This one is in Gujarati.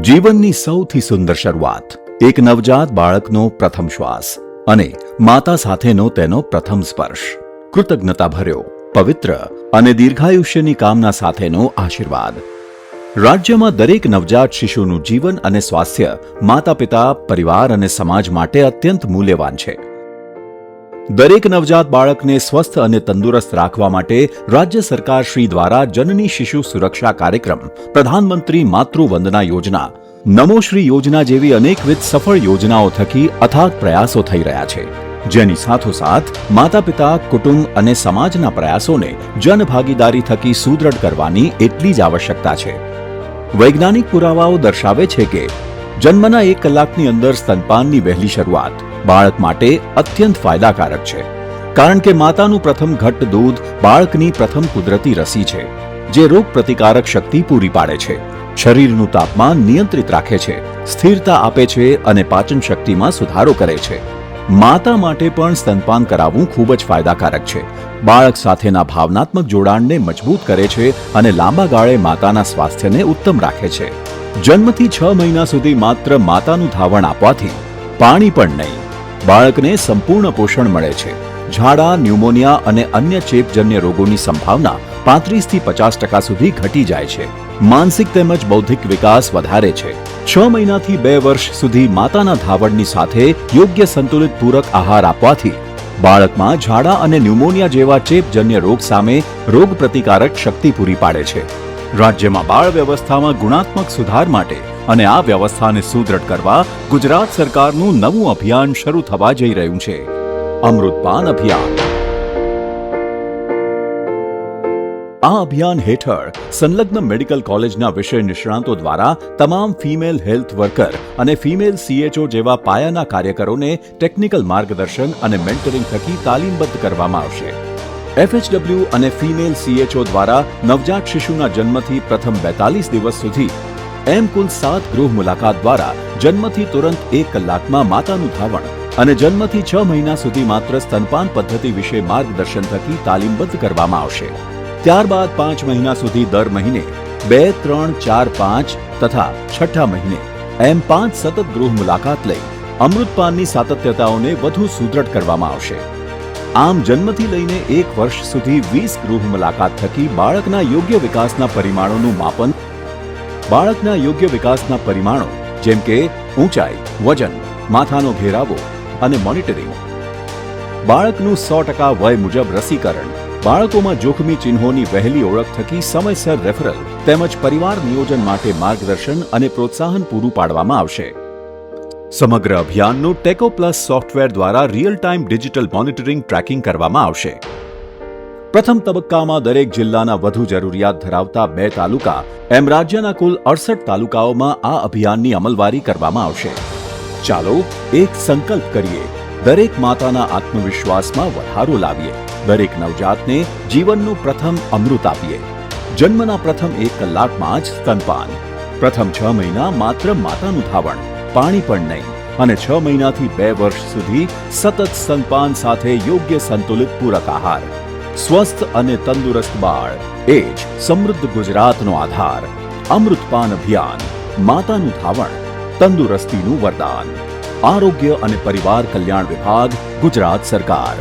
જીવનની સૌથી સુંદર શરૂઆત, એક નવજાત બાળકનો પ્રથમ શ્વાસ અને માતા સાથેનો તેનો પ્રથમ સ્પર્શ, કૃતજ્ઞતાભર્યો, પવિત્ર અને દીર્ઘાયુષ્યની કામના સાથેનો આશીર્વાદ. રાજ્યમાં દરેક નવજાત શિશુનું જીવન અને સ્વાસ્થ્ય માતા પિતા, પરિવાર અને સમાજ માટે અત્યંત મૂલ્યવાન છે. દરેક નવજાત બાળકને સ્વસ્થ અને તંદુરસ્ત રાખવા માટે રાજ્ય સરકાર શ્રી દ્વારા જનની શિશુ સુરક્ષા કાર્યક્રમ, પ્રધાનમંત્રી માતૃ વંદના યોજના, નમોશ્રી યોજના જેવી અનેકવિધ સફળ યોજનાઓ થકી અથાગ પ્રયાસો થઈ રહ્યા છે, જેની સાથોસાથ માતા પિતા, કુટુંબ અને સમાજના પ્રયાસોને જનભાગીદારી થકી સુદૃઢ કરવાની એટલી જ આવશ્યકતા છે. વૈજ્ઞાનિક પુરાવાઓ દર્શાવે છે કે જન્મના 1 કલાકની અંદર સ્તનપાનની વહેલી શરૂઆત બાળક માટે અત્યંત ફાયદાકારક છે, કારણ કે માતાનું પ્રથમ ઘટ્ટ દૂધ બાળકની પ્રથમ કુદરતી રસી છે, જે રોગ પ્રતિકારક શક્તિ પૂરી પાડે છે, શરીરનું તાપમાન નિયંત્રિત રાખે છે, સ્થિરતા આપે છે અને પાચન શક્તિમાં સુધારો કરે છે. માતા માટે પણ સ્તનપાન કરાવવું ખૂબ જ ફાયદાકારક છે. બાળક સાથેના ભાવનાત્મક જોડાણને મજબૂત કરે છે અને લાંબા ગાળે માતાના સ્વાસ્થ્યને ઉત્તમ રાખે છે. જન્મથી 6 મહિના સુધી માત્ર માતાનું ધાવણ આપવાથી પાણી પણ નહીં, બાળકને સંપૂર્ણ પોષણ મળે છે. ઝાડા, ન્યુમોનિયા અને અન્ય ચેપજન્ય રોગોની સંભાવના 35 થી 50% સુધી ઘટી જાય છે. માનસિક તેમજ બૌદ્ધિક વિકાસ વધારે છે. 6 મહિનાથી 2 વર્ષ સુધી માતાના ધાવણની સાથે યોગ્ય સંતુલિત પૂરક આહાર આપવાથી બાળકમાં ઝાડા અને ન્યુમોનિયા જેવા ચેપજન્ય રોગ સામે રોગ પ્રતિકારક શક્તિ પૂરી પાડે છે. રાજ્યમાં બાળ વ્યવસ્થામાં ગુણાત્મક સુધાર માટે અને આ વ્યવસ્થાને સુદૃઢ કરવા ગુજરાત સરકારનું નવું અભિયાન શરૂ થવા જઈ રહ્યું છે, અમૃતપાન અભિયાન. આ અભિયાન હેઠળ સંલગ્ન મેડિકલ કોલેજના વિષય નિષ્ણાતો દ્વારા તમામ ફિમેલ હેલ્થ વર્કર અને ફિમેલ CHO જેવા પાયાના કાર્યકરોને ટેકનિકલ માર્ગદર્શન અને મેન્ટરિંગ થકી તાલીમબદ્ધ કરવામાં આવશે. FHW અને ફિમેલ CHO દ્વારા નવજાત શિશુના જન્મથી પ્રથમ 42 દિવસ સુધી કુલ 7 ગૃહ મુલાકાત દ્વારા જન્મથી તુરંત 1 કલાકમાં માતાનું ધાવણ અને જન્મથી 6 મહિના સુધી માત્ર સ્તનપાન પદ્ધતિ વિશે માર્ગદર્શન થકી તાલીમબદ્ધ કરવામાં આવશે. ત્યારબાદ 5 મહિના સુધી દર મહિને 2, 3, 4, 5 તથા 6ઠા મહિને 5 સતત ગૃહ મુલાકાત લઈ અમૃતપાનની સાતત્યતાઓને વધુ સુદૃઢ કરવામાં આવશે. આમ જન્મથી લઈને 1 વર્ષ સુધી 20 ગૃહ મુલાકાત થકી બાળકના યોગ્ય વિકાસના પરિમાણોનું માપન, બાળકના યોગ્ય વિકાસના પરિમાણો જેમ કે ઊંચાઈ, વજન, માથાનો ઘેરાવો અને મોનિટરિંગ, બાળકનું 100% વય મુજબ રસીકરણ, બાળકોમાં જોખમી ચિહ્નોની વહેલી ઓળખ થકી સમયસર રેફરલ તેમજ પરિવાર નિયોજન માટે માર્ગદર્શન અને પ્રોત્સાહન પૂરું પાડવામાં આવશે. સમગ્ર અભિયાનનું ટેકો પ્લસ સોફ્ટવેર દ્વારા real time digital monitoring tracking કરવામાં આવશે. પ્રથમ તબક્કામાં દરેક જિલ્લાના વધુ જરૂરિયાત ધરાવતા 2 તાલુકા એમ રાજ્યના કુલ 68 તાલુકાઓમાં આ અભિયાનની અમલવારી કરવામાં આવશે. ચાલો એક સંકલ્પ કરીએ, દરેક માતાના આત્મવિશ્વાસમાં વધારો લાવીએ, દરેક નવજાતને જીવનનું પ્રથમ અમૃત આપીએ. જન્મના પ્રથમ 1 કલાકમાં જ સ્તનપાન, પ્રથમ 6 મહિના માત્ર માતાનું ધાવણ, પાણી પણ નહીં અને 6 મહિનાથી 2 વર્ષ સુધી સતત સ્તનપાન સાથે યોગ્ય સંતુલિત પૂરક આહાર. સ્વસ્થ અને તંદુરસ્ત બાળ એ જ સમૃદ્ધ ગુજરાતનો આધાર. અમૃતપાન અભિયાન, માતાનું ધાવણ, તંદુરસ્તીનું વરદાન. આરોગ્ય અને પરિવાર કલ્યાણ વિભાગ, ગુજરાત સરકાર.